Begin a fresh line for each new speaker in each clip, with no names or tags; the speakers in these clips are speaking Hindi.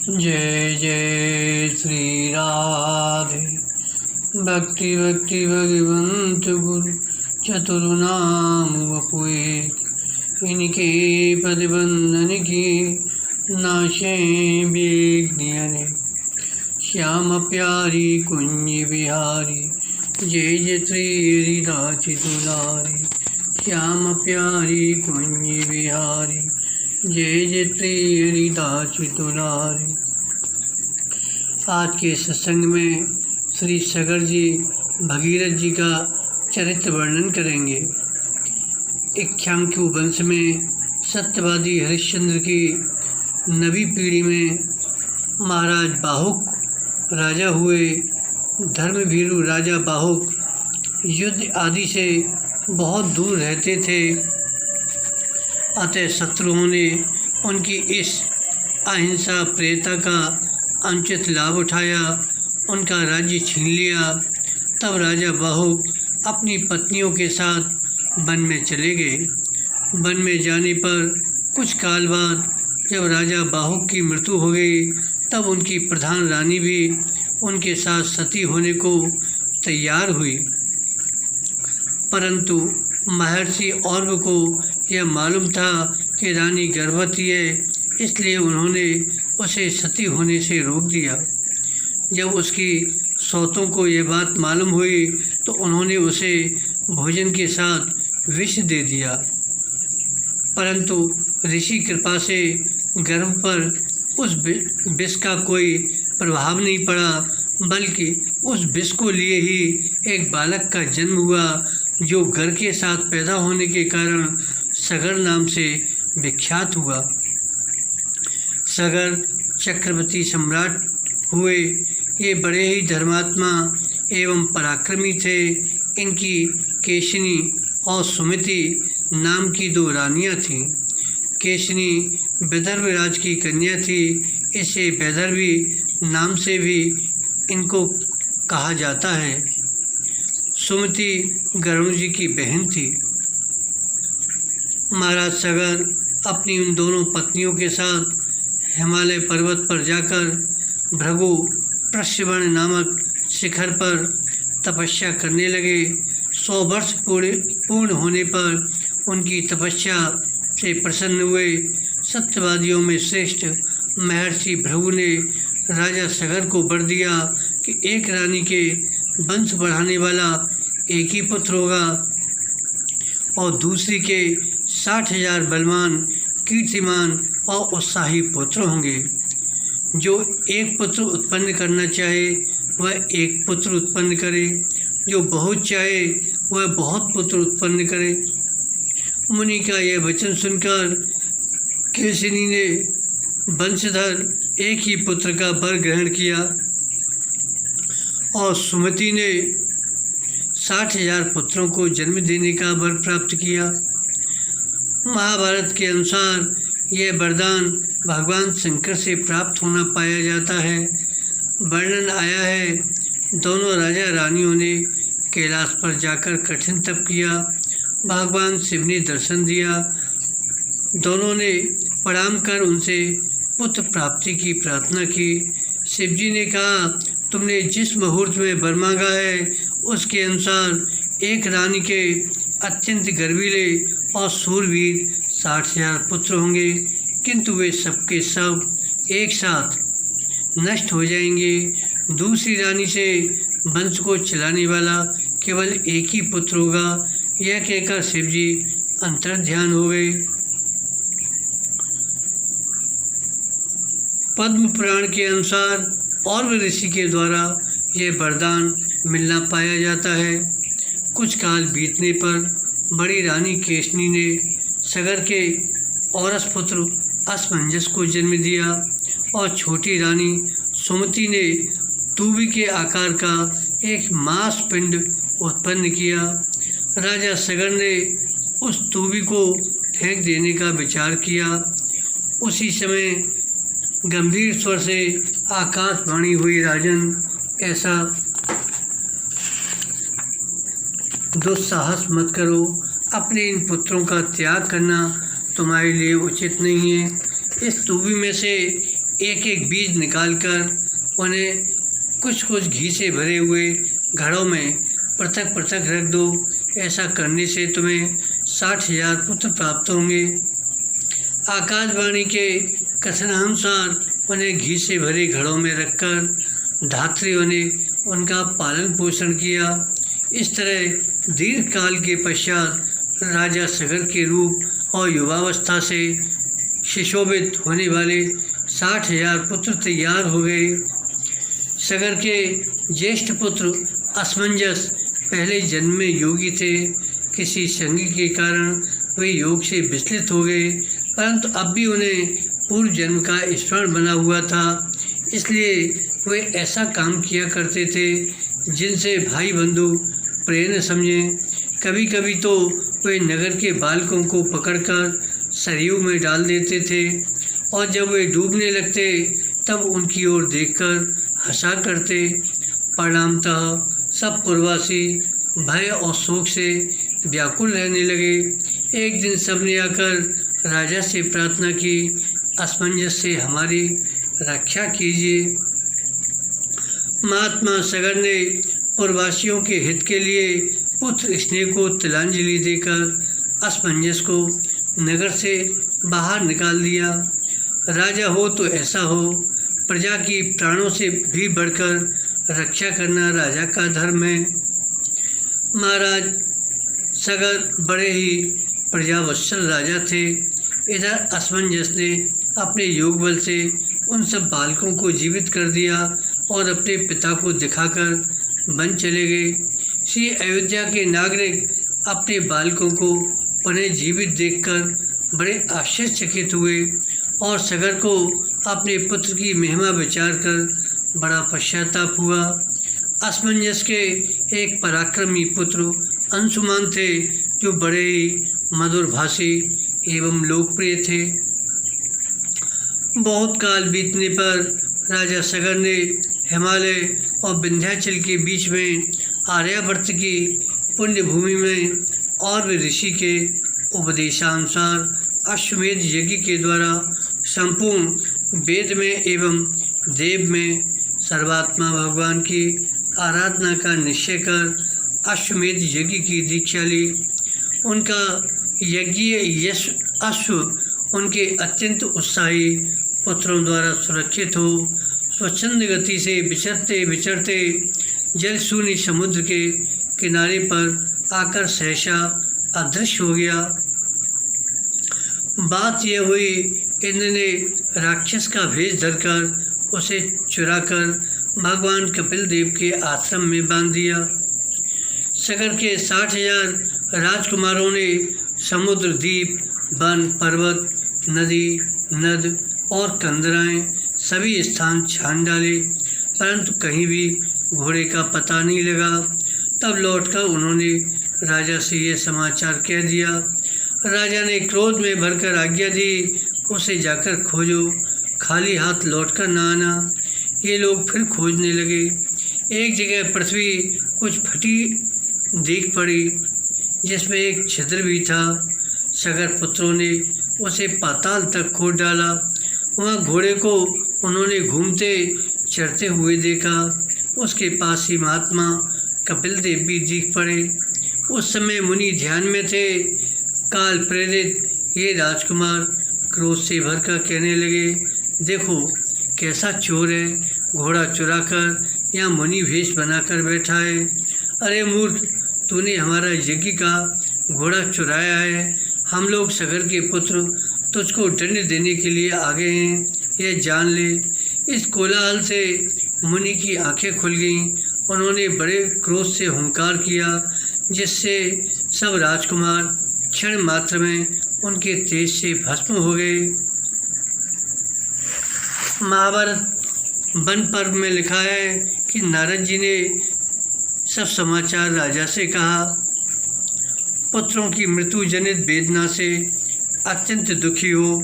जय जय श्री राधे। भक्ति भक्ति भगवंत गुरु चतुर्नाम वपुए, इनके प्रतिबंधन की नाशे विघ्न। श्याम प्यारी कुंज बिहारी, जय जय श्री हरिदास दुलारी। श्याम प्यारी कुंज बिहारी, जय जय श्री हरिदास दुलारी। आज के सत्संग में श्री सगर जी भगीरथ जी का चरित्र वर्णन करेंगे। इक्ष्वाकु वंश में सत्यवादी हरिश्चंद्र की नवी पीढ़ी में महाराज बाहुक राजा हुए। धर्मभीरु राजा बाहुक युद्ध आदि से बहुत दूर रहते थे, अतः शत्रुओं ने उनकी इस अहिंसा प्रियता का अनुचित लाभ उठाया, उनका राज्य छीन लिया। तब राजा बाहुक अपनी पत्नियों के साथ वन में चले गए। वन में जाने पर कुछ काल बाद जब राजा बाहुक की मृत्यु हो गई, तब उनकी प्रधान रानी भी उनके साथ सती होने को तैयार हुई। परंतु महर्षि और्व को यह मालूम था कि रानी गर्भवती है, इसलिए उन्होंने उसे सती होने से रोक दिया। जब उसकी सौतों को यह बात मालूम हुई तो उन्होंने उसे भोजन के साथ विष दे दिया। परंतु ऋषि कृपा से गर्भ पर उस विष का कोई प्रभाव नहीं पड़ा, बल्कि उस विष को लिए ही एक बालक का जन्म हुआ, जो घर के साथ पैदा होने के कारण सगर नाम से विख्यात हुआ। सगर चक्रवर्ती सम्राट हुए। ये बड़े ही धर्मात्मा एवं पराक्रमी थे। इनकी केशिनी और सुमति नाम की दो रानियां थीं। केशिनी विदर्भ राज की कन्या थी, इसे वैदर्भी नाम से भी इनको कहा जाता है। सुमति गरुड़ जी की बहन थी। महाराज सगर अपनी उन दोनों पत्नियों के साथ हिमालय पर्वत पर जाकर भृगु प्रश्यवण नामक शिखर पर तपस्या करने लगे। 100 वर्ष पूर्ण होने पर उनकी तपस्या से प्रसन्न हुए। सत्यवादियों में श्रेष्ठ महर्षि भृगु ने राजा सगर को वर दिया कि एक रानी के वंश बढ़ाने वाला एक ही पुत्र होगा और दूसरी के 60,000 बलवान, कीर्तिमान और उत्साही पुत्र होंगे। जो एक पुत्र उत्पन्न करना चाहे वह एक पुत्र उत्पन्न करे, जो बहुत चाहे वह बहुत पुत्र उत्पन्न करे। मुनि का यह वचन सुनकर केशिनी ने वंशधर एक ही पुत्र का वर ग्रहण किया और सुमति ने 60,000 पुत्रों को जन्म देने का वर प्राप्त किया। महाभारत के अनुसार यह वरदान भगवान शंकर से प्राप्त होना पाया जाता है। वर्णन आया है, दोनों राजा रानियों ने कैलाश पर जाकर कठिन तप किया। भगवान शिव ने दर्शन दिया। दोनों ने प्रणाम कर उनसे पुत्र प्राप्ति की प्रार्थना की। शिवजी ने कहा, तुमने जिस मुहूर्त में वर मांगा है उसके अनुसार एक रानी के अत्यंत गर्वीले और शूरवीर 60,000 पुत्र होंगे, किंतु वे सबके सब एक साथ नष्ट हो जाएंगे। दूसरी रानी से वंश को चलाने वाला केवल एक ही पुत्र होगा। यह कहकर शिवजी अंतर्ध्यान हो गए। पद्म पुराण के अनुसार और्व ऋषि के द्वारा यह वरदान मिलना पाया जाता है। कुछ काल बीतने पर बड़ी रानी केशनी ने सगर के औरस पुत्र असमंजस को जन्म दिया और छोटी रानी सुमति ने तूबी के आकार का एक मांस पिंड उत्पन्न किया। राजा सगर ने उस तूबी को फेंक देने का विचार किया। उसी समय गंभीर स्वर से आकाशवाणी हुई, राजन, ऐसा दुस्साहस मत करो। अपने इन पुत्रों का त्याग करना तुम्हारे लिए उचित नहीं है। इस तूबी में से एक एक बीज निकालकर उन्हें कुछ कुछ घी से भरे हुए घड़ों में पृथक पृथक रख दो। ऐसा करने से तुम्हें 60,000 पुत्र प्राप्त होंगे। आकाशवाणी के कथनानुसार उन्हें घी से भरे घड़ों में रखकर धात्रियों ने उनका पालन पोषण किया। इस तरह दीर्घ काल के पश्चात राजा सगर के रूप और युवावस्था से सुशोभित होने वाले 60,000 पुत्र तैयार हो गए। सगर के ज्येष्ठ पुत्र असमंजस पहले जन्म में योगी थे। किसी संगी के कारण वे योग से विचलित हो गए, परंतु अब भी उन्हें पूर्व जन्म का स्मरण बना हुआ था, इसलिए वे ऐसा काम किया करते थे जिनसे भाई बंधु प्रिय न समझें। कभी कभी तो वे नगर के बालकों को पकड़कर सरयू में डाल देते थे और जब वे डूबने लगते तब उनकी ओर देखकर हंसा करते। परिणामतः सब पूर्ववासी भय और शोक से व्याकुल रहने लगे। एक दिन सबने आकर राजा से प्रार्थना की, असमंजस से हमारी रक्षा कीजिए। महात्मा सगर ने पूर्ववासियों के हित के लिए पुत्र स्नेह को तिलांजलि देकर असमंजस को नगर से बाहर निकाल दिया। राजा हो तो ऐसा हो, प्रजा की प्राणों से भी बढ़कर रक्षा करना राजा का धर्म है। महाराज सगर बड़े ही प्रजावत्सल राजा थे। इधर असमंजस ने अपने योग बल से उन सब बालकों को जीवित कर दिया और अपने पिता को दिखाकर वन चले गए। श्री अयोध्या के नागरिक अपने बालकों को पुनः जीवित देखकर बड़े आश्चर्यचकित हुए और सगर को अपने पुत्र की महिमा विचार कर बड़ा पश्चाताप हुआ। असमंजस के एक पराक्रमी पुत्र अंशुमान थे, जो बड़े ही मधुरभाषी एवं लोकप्रिय थे। बहुत काल बीतने पर राजा सगर ने हिमालय और विंध्याचल के बीच में आर्यावर्त की पुण्य भूमि में और वे ऋषि के उपदेशानुसार अश्वमेध यज्ञ के द्वारा संपूर्ण वेद में एवं देव में सर्वात्मा भगवान की आराधना का निश्चय कर अश्वमेध यज्ञ की दीक्षा ली। उनका यज्ञीय यश अश्व उनके अत्यंत उत्साही पुत्रों द्वारा सुरक्षित हो स्वच्छंद गति से विचरते विचरते जल शून्य समुद्र के किनारे पर आकर सहसा अदृश्य हो गया। बात यह हुई, इंद्र ने राक्षस का भेष धरकर उसे चुराकर भगवान कपिल देव के आश्रम में बांध दिया। सगर के 60,000 राजकुमारों ने समुद्र, द्वीप, वन, पर्वत, नदी, नद और कंदराएं सभी स्थान छान डाले, परंतु कहीं भी घोड़े का पता नहीं लगा। तब लौटकर उन्होंने राजा से यह समाचार कह दिया। राजा ने क्रोध में भरकर आज्ञा दी, उसे जाकर खोजो, खाली हाथ लौटकर न आना। ये लोग फिर खोजने लगे। एक जगह पृथ्वी कुछ फटी दिख पड़ी, जिसमें एक छिद्र भी था। सगर पुत्रों ने उसे पाताल तक खोद डाला। वहाँ घोड़े को उन्होंने घूमते चढ़ते हुए देखा। उसके पास ही महात्मा कपिल देव भी दिख पड़े। उस समय मुनि ध्यान में थे। काल प्रेरित ये राजकुमार क्रोध से भरकर कहने लगे, देखो कैसा चोर है, घोड़ा चुराकर यहाँ मुनि भेष बनाकर बैठा है। अरे मूर्ख, तूने हमारा यज्ञ का घोड़ा चुराया है। हम लोग सगर के पुत्र तुझको दंड देने के लिए आ गए हैं, यह जान ले। इस कोलाहल से मुनि की आंखें खुल गईं। उन्होंने बड़े क्रोध से हुंकार किया, जिससे सब राजकुमार क्षण मात्र में उनके तेज से भस्म हो गए। महाभारत वन पर्व में लिखा है कि नारद जी ने सब समाचार राजा से कहा। पुत्रों की मृत्यु जनित वेदना से अत्यंत दुखी हो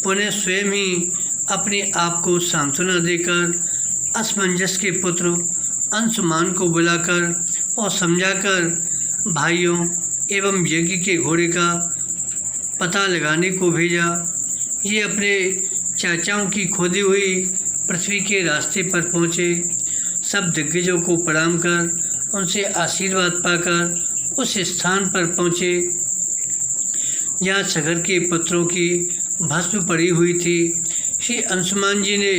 पुनः स्वयं ही अपने आप को सांत्वना देकर असमंजस के पुत्र अंशुमान को बुलाकर और समझाकर भाइयों एवं यज्ञ के घोड़े का पता लगाने को भेजा। ये अपने चाचाओं की खोदी हुई पृथ्वी के रास्ते पर पहुँचे। सब दिग्गजों को प्रणाम कर उनसे आशीर्वाद पाकर उस स्थान पर पहुँचे जहाँ सगर के पुत्रों की भस्म पड़ी हुई थी। श्री अंशुमान जी ने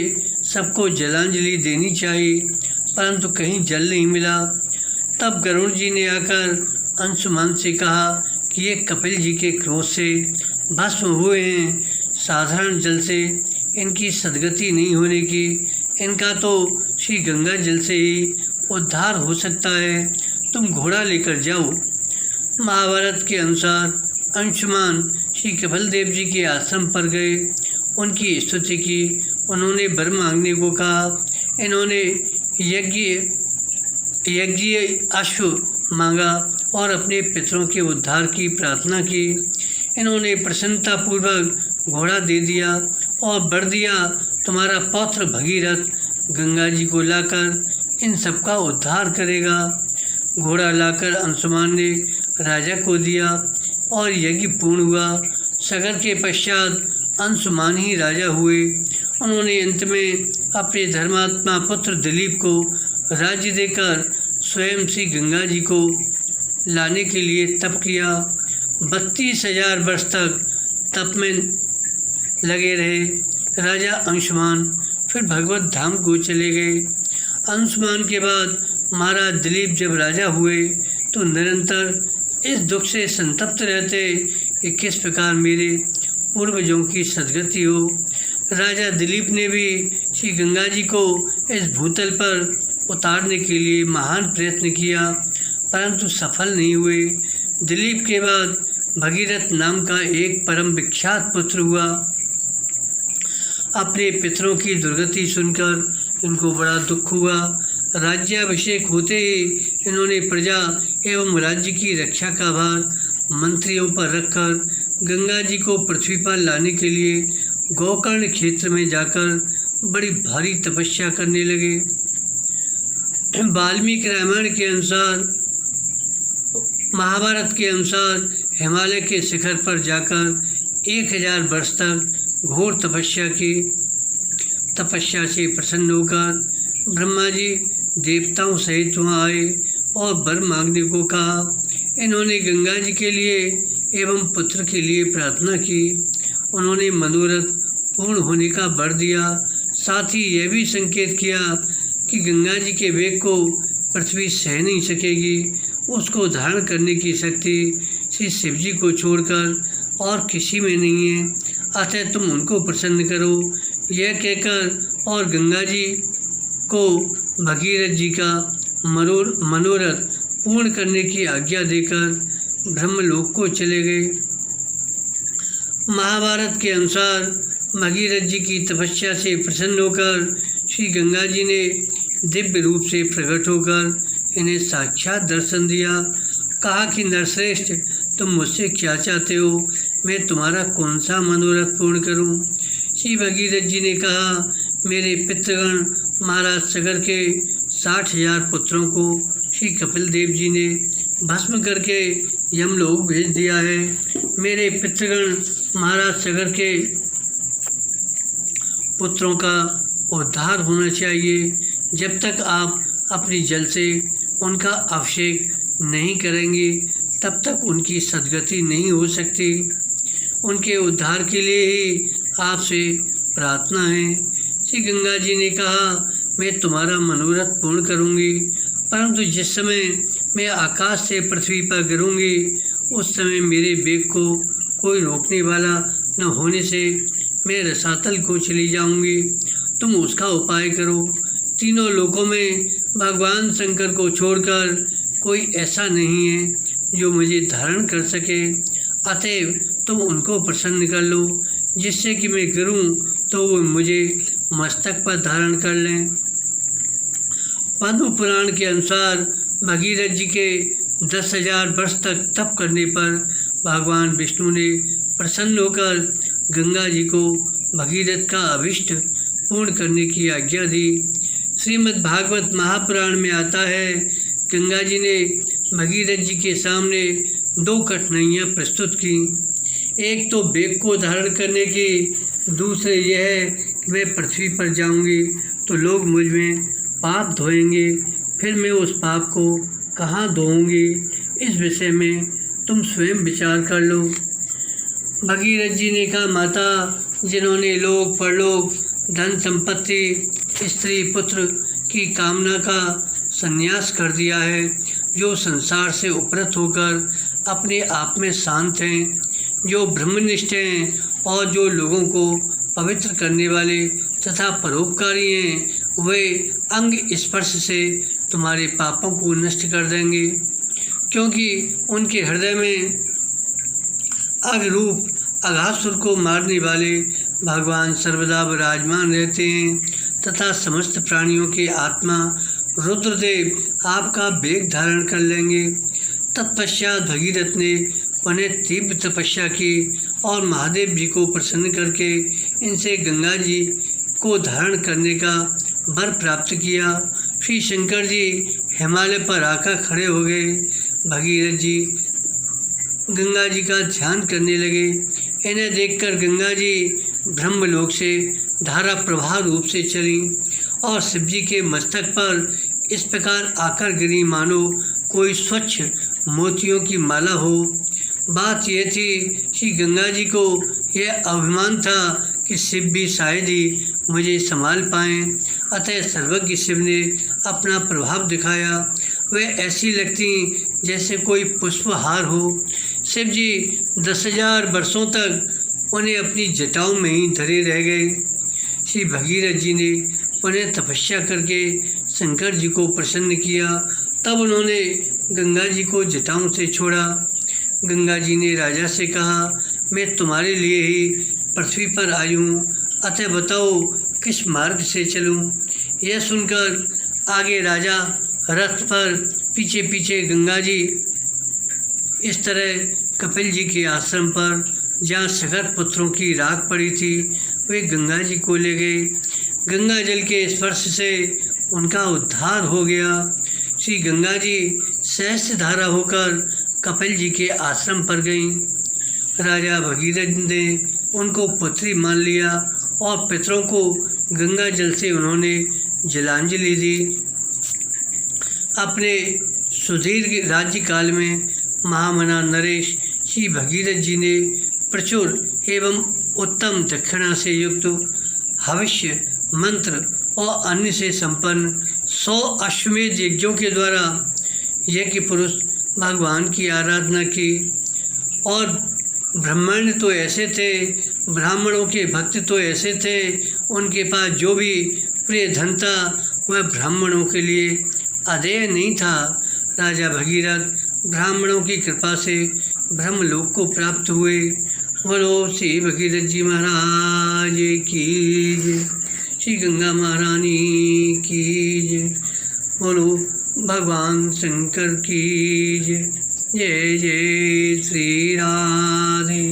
सबको जलांजलि देनी चाहिए, परंतु कहीं जल नहीं मिला। तब गरुड़ जी ने आकर अंशुमान से कहा कि ये कपिल जी के क्रोध से भस्म हुए हैं, साधारण जल से इनकी सद्गति नहीं होने की, इनका तो श्री गंगा जल से ही उद्धार हो सकता है, तुम घोड़ा लेकर जाओ। महाभारत के अनुसार अंशुमान श्री कपिल देव जी के आश्रम पर गए, उनकी स्तुति की, उन्होंने वर मांगने को कहा। इन्होंने यज्ञ अश्व मांगा और अपने पितरों के उद्धार की प्रार्थना की। इन्होंने प्रसन्नतापूर्वक घोड़ा दे दिया और वर दिया, तुम्हारा पौत्र भगीरथ गंगा जी को लाकर इन सबका उद्धार करेगा। घोड़ा लाकर अंशुमान ने राजा को दिया और यज्ञ पूर्ण हुआ। सगर के पश्चात अंशुमान ही राजा हुए। उन्होंने अंत में अपने धर्मात्मा पुत्र दिलीप को राज्य देकर स्वयं श्री गंगा जी को लाने के लिए तप किया। 32,000 वर्ष तक तप में लगे रहे राजा अंशुमान, फिर भगवत धाम को चले गए। अंशुमान के बाद महाराज दिलीप जब राजा हुए तो निरंतर इस दुख से संतप्त रहते कि किस प्रकार मेरे पूर्वजों की सद्गति हो। राजा दिलीप ने भी श्री गंगा जी को इस भूतल पर उतारने के लिए महान प्रयत्न किया, परंतु सफल नहीं हुए। दिलीप के बाद भगीरथ नाम का एक परम विख्यात पुत्र हुआ। अपने पितरों की दुर्गति सुनकर इनको बड़ा दुख हुआ। राज्याभिषेक होते ही इन्होंने प्रजा एवं राज्य की रक्षा का भार मंत्रियों पर रखकर गंगा जी को पृथ्वी पर लाने के लिए गोकर्ण क्षेत्र में जाकर बड़ी भारी तपस्या करने लगे। वाल्मीकि रामायण के अनुसार, महाभारत के अनुसार हिमालय के शिखर पर जाकर 1000 वर्ष तक घोर तपस्या की। तपस्या से प्रसन्न होकर ब्रह्मा जी देवताओं सहित वहाँ आए और वर मांगने को कहा। इन्होंने गंगा जी के लिए एवं पुत्र के लिए प्रार्थना की। उन्होंने मनोरथ पूर्ण होने का वर दिया। साथ ही यह भी संकेत किया कि गंगा जी के वेग को पृथ्वी सह नहीं सकेगी, उसको धारण करने की शक्ति श्री शिव जी को छोड़कर और किसी में नहीं है, अतः तुम उनको प्रसन्न करो। यह कहकर और गंगा जी को भगीरथ जी का मनोरथ पूर्ण करने की आज्ञा देकर ब्रह्मलोक को चले गए। महाभारत के अनुसार भगीरथ जी की तपस्या से प्रसन्न होकर श्री गंगा जी ने दिव्य रूप से प्रकट होकर इन्हें साक्षात दर्शन दिया। कहा कि नरश्रेष्ठ, तुम मुझसे क्या चाहते हो, मैं तुम्हारा कौन सा मनोरथ पूर्ण करूं? श्री भगीरथ जी ने कहा, मेरे पितृगण महाराज सगर के 60,000 पुत्रों को श्री कपिल देव जी ने भस्म करके यमलोक भेज दिया है। मेरे पितृगण महाराज सगर के पुत्रों का उद्धार होना चाहिए। जब तक आप अपनी जल से उनका अभिषेक नहीं करेंगे तब तक उनकी सद्गति नहीं हो सकती। उनके उद्धार के लिए ही आपसे प्रार्थना है। श्री गंगा जी ने कहा, मैं तुम्हारा मनोरथ पूर्ण करूंगी, परंतु जिस समय मैं आकाश से पृथ्वी पर गिरूंगी उस समय मेरे वेग को कोई रोकने वाला न होने से मैं रसातल को चली जाऊंगी। तुम उसका उपाय करो। तीनों लोकों में भगवान शंकर को छोड़कर कोई ऐसा नहीं है जो मुझे धारण कर सके, अतएव तुम उनको प्रसन्न कर लो, जिससे कि मैं गिरूं तो वो मुझे मस्तक पर धारण कर लें। पद्म पुराण के अनुसार भगीरथ जी के 10,000 वर्ष तक तप करने पर भगवान विष्णु ने प्रसन्न होकर गंगा जी को भगीरथ का अभिष्ट पूर्ण करने की आज्ञा दी। श्रीमद् भागवत महापुराण में आता है, गंगा जी ने भगीरथ जी के सामने 2 कठिनाइयाँ प्रस्तुत की। एक तो बेग को धारण करने की, दूसरे यह है कि मैं पृथ्वी पर जाऊंगी तो लोग मुझ में पाप धोएंगे, फिर मैं उस पाप को कहाँ धोऊंगी। इस विषय में तुम स्वयं विचार कर लो। भगीरथ जी ने कहा, माता, जिन्होंने लोक परलोक, धन संपत्ति, स्त्री पुत्र की कामना का संन्यास कर दिया है, जो संसार से उपरत होकर अपने आप में शांत हैं, जो ब्रह्मनिष्ठ हैं और जो लोगों को पवित्र करने वाले तथा परोपकारी हैं, वे अंग स्पर्श से तुम्हारे पापों को नष्ट कर देंगे, क्योंकि उनके हृदय में अग्रूप अघासुर को मारने वाले भगवान सर्वदा विराजमान रहते हैं तथा समस्त प्राणियों के आत्मा रुद्रदेव आपका वेग धारण कर लेंगे। तत्पश्चात भगीरथ ने पुनः तीव्र तपस्या की और महादेव जी को प्रसन्न करके इनसे गंगा जी को धारण करने का वर प्राप्त किया। श्री शंकर जी हिमालय पर आकर खड़े हो गए। भगीरथ जी गंगा जी का ध्यान करने लगे। इन्हें देखकर गंगा जी ब्रह्मलोक से धारा प्रवाह रूप से चली और शिव जी के मस्तक पर इस प्रकार आकर गिरी मानो कोई स्वच्छ मोतियों की माला हो। बात यह थी कि गंगा जी को यह अभिमान था कि शिव भी शायद ही मुझे संभाल पाएँ, अतः सर्वज्ञ शिव ने अपना प्रभाव दिखाया। वे ऐसी लगती जैसे कोई पुष्पहार हो। शिव जी 10,000 वर्षों तक उन्हें अपनी जटाओं में ही धरे रह गए। श्री भगीरथ जी ने पुनः तपस्या करके शंकर जी को प्रसन्न किया। तब उन्होंने गंगा जी को जटाओं से छोड़ा। गंगा जी ने राजा से कहा, मैं तुम्हारे लिए ही पृथ्वी पर आई हूँ, अतः बताओ किस मार्ग से चलूँ। यह सुनकर आगे राजा रथ पर, पीछे पीछे गंगा जी इस तरह कपिल जी के आश्रम पर, जहाँ सगर पुत्रों की राख पड़ी थी, वे गंगा जी को ले गए। गंगा जल के स्पर्श से उनका उद्धार हो गया। श्री गंगा जी सहस्त्र धारा होकर कपिल जी के आश्रम पर गईं। राजा भगीरथ ने उनको पुत्री मान लिया और पितरों को गंगा जल से उन्होंने जलांजलि दी। अपने सुदीर्घ राज्यकाल में महामना नरेश श्री भगीरथ जी ने प्रचुर एवं उत्तम दक्षिणा से युक्त हविष्य मंत्र और अन्य से संपन्न 100 अश्वमेध यज्ञों के द्वारा यज्ञ पुरुष भगवान की आराधना की। और ब्राह्मण तो ऐसे थे, ब्राह्मणों के भक्त तो ऐसे थे, उनके पास जो भी प्रिय धन था वह ब्राह्मणों के लिए अदेय नहीं था। राजा भगीरथ ब्राह्मणों की कृपा से ब्रह्मलोक को प्राप्त हुए। बोलो श्री भगीरथ जी महाराज की जय, श्री गंगा महारानी की जय, बोलो भगवान शंकर की जय। जय जय श्री राधे।